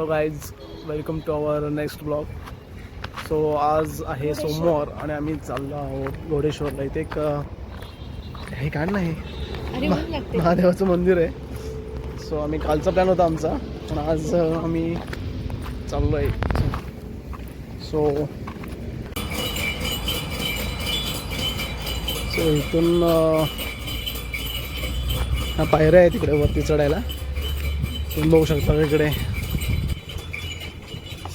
Hello guys, welcome to our next blog. So आज आहे सोमवार आणि आम्ही चाललो आहोत घोडेश्वरला. इथे एक हे काय नाही महादेवाचं मंदिर आहे. सो आम्ही कालचा प्लॅन होता आमचा, पण आज आम्ही चाललो आहे. सो इथून हा पायऱ्या आहे तिकडे वरती चढायला, तुम्ही बघू शकता इकडे.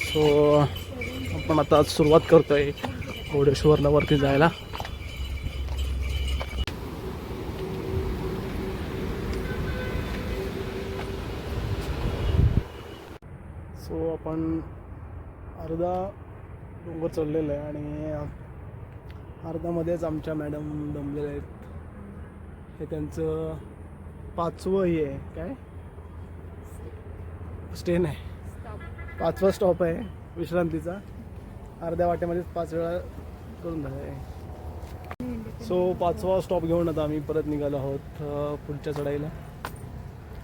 सो आपण आता सुरुवात करतोय घोडेश्वरला वरती जायला. सो आपण अर्धा डोंगर चढलेलं आहे आणि अर्ध्यामध्येच आमच्या मॅडम दमलेल्या आहेत. हे त्यांचं 5वं हे आहे, काय स्टे नाही, 5वा स्टॉप आहे विश्रांतीचा. अर्ध्या वाटेमध्येच 5 वेळा करून झालं आहे. सो 5वा स्टॉप घेऊन आता आम्ही परत निघालो आहोत पुढच्या चढाईला.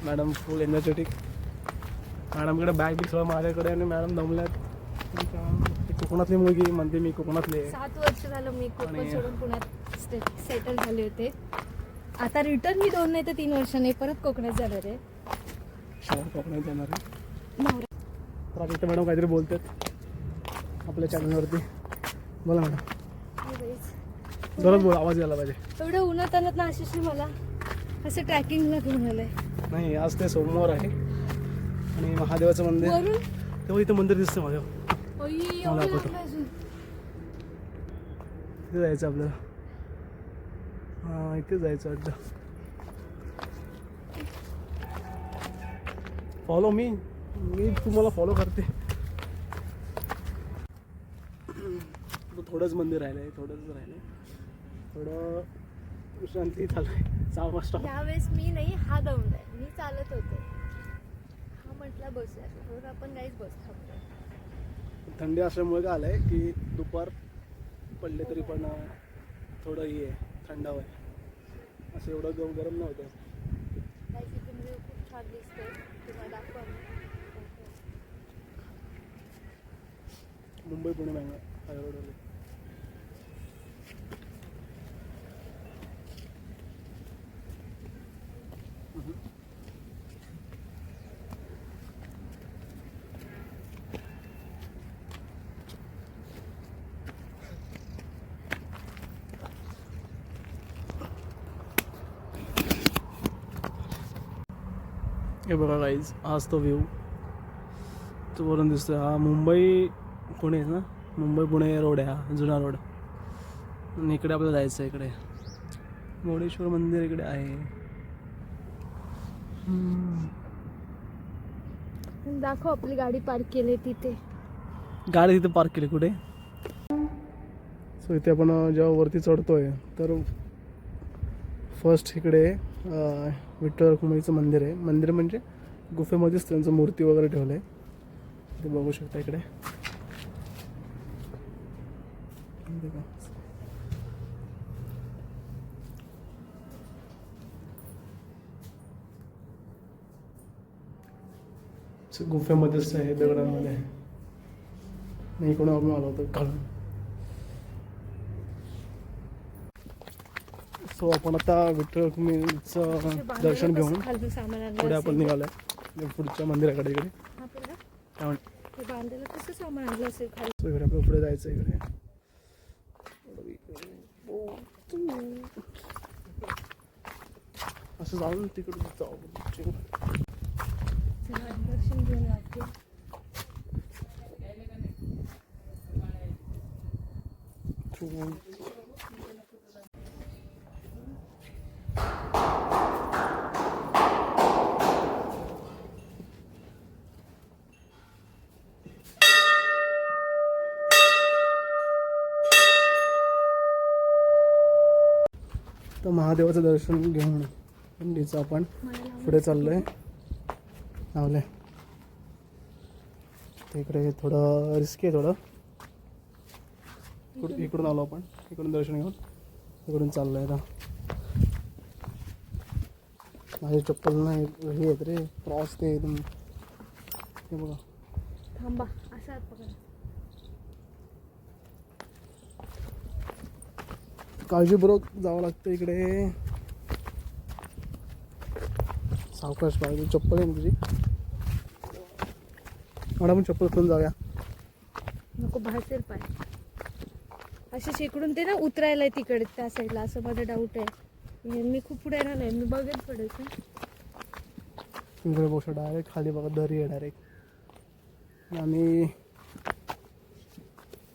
Madam full energetic. मॅडमकडे बॅग बी सगळं माझ्याकडे आणि मॅडम दमल्यात. कोकणातली मुलगी म्हणते मी कोकणातली आहे. 7 वर्ष झालं मी कोकण सोडून पुण्यात सेटल झाले होते. आता रिटर्न मी 2 नाही तर 3 वर्षांनी परत कोकणात जाणार आहे. कोकणात जाणार आहे. तर आता इथं मॅडम काहीतरी बोलतात आपल्या चॅनलवरती. बोला मॅडम, जोरात बोला, आवाज यायला पाहिजे. एवढं उन्हात आणत ना आशिषने मला असं ट्रॅकिंगला घेऊन आलंय. नाही, आज ते सोमवार आहे आणि महादेवाचं मंदिर. तेव्हा इथं मंदिर दिसतं महादेव. इथे जायचं आपल्याला. हां, इथे जायचं वाटतं. फॉलो मी तुम्हाला फॉलो करते. थोडंच मंदिर राहिलं आहे, थोडं विश्रांती चालू आहे. 6 वाजता यावेळेस मी नाही, हा दमलाय. मी चालत होते, हा म्हटला बसूया, थोडं आपण काहीच बस थांबतो. थंडी असल्यामुळे काय आलं आहे की दुपार पडले तरी पण थोडं हे आहे, थंडावं आहे. असं एवढं गरम नव्हतं. खूप छान दिसतंय, तुम्हाला दाखवा. मुंबई पुणे बँगलोर रोडवर. हे बघा गाईज, आज तो व्ह्यू तो वरून दिसतोय. हा मुंबई पुणे ना, मुंबई पुणे रोड आहे हा, जुना रोड. आणि इकडे आपल्याला जायचं आहे. इकडे घोडेश्वर मंदिर इकडे आहे. दाखव, आपली गाडी पार्क केली तिथे. गाडी तिथे पार्क केली कुठे? सो इथे आपण जेव्हा वरती चढतोय तर फर्स्ट इकडे विठ्ठल रखुमाईचं मंदिर आहे. मंदिर म्हणजे गुफेमध्येच त्यांचं मूर्ती वगैरे ठेवलं आहे. ते बघू शकता इकडे. गुफेमध्येच आहे, दगडांमध्ये. मी इकडून आपण आलो होतो काढून. सो आपण आता विठ्ठल रखुमाईचं दर्शन घेऊन पुढे आपण निघालोय पुढच्या मंदिराकडे. इकडे कसं सामान आणलं असेल खाली. सो इकडे आपल्याला पुढे जायचं. इकडे असं जाऊन तिकडे जाऊ. दर्शन घेऊन लागते. तर महादेवाचं दर्शन घेऊन थंडीचं आपण पुढे चाललोय. लावलंय इकडे थोडं रिस्की आहे. थोडं इकडून आलो आपण, इकडून दर्शन घेऊन इकडून चाललोय. आता माझे चप्पल नाही हे आहेत रे, क्रॉस ते एकदम. हे बघा थांबा असा हात पकडा. काळजीपूर्वक जावं लागतं इकडे. सावकाश पाहिजे. चप्पल आहे ना तुझी? मॅडम चप्पल करून जाऊया. नको भासेल पाय. असे शेकडून ते ना उतरायला आहे तिकडे त्या साईडला असं माझा डाऊट आहे. मी खूप पुढे राहिलाय मी बघेल पडायचं. इकडे बसू डायरेक्ट खाली बघा दरी आहे डायरेक्ट. आणि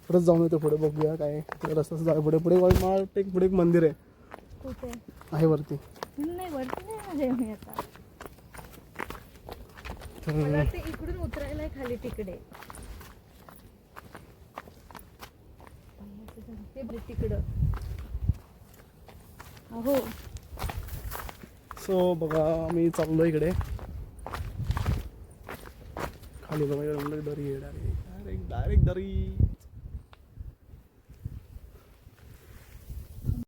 परत जाऊन येतो पुढे बघूया काय रस्ता जाऊ. पुढे पुढे मला पुढे एक मंदिर आहे. कुठे आहे वरती. नाही वरती नाही आले मी आता. तर मला वाटतं इकडून उतरायला आहे खाली तिकडे. ते बघ तिकडं. अहो सो बघा आम्ही चाललो इकडे खाली. बघा इकडे दरी आहे डायरेक्ट डायरेक्ट डायरेक्ट दरी.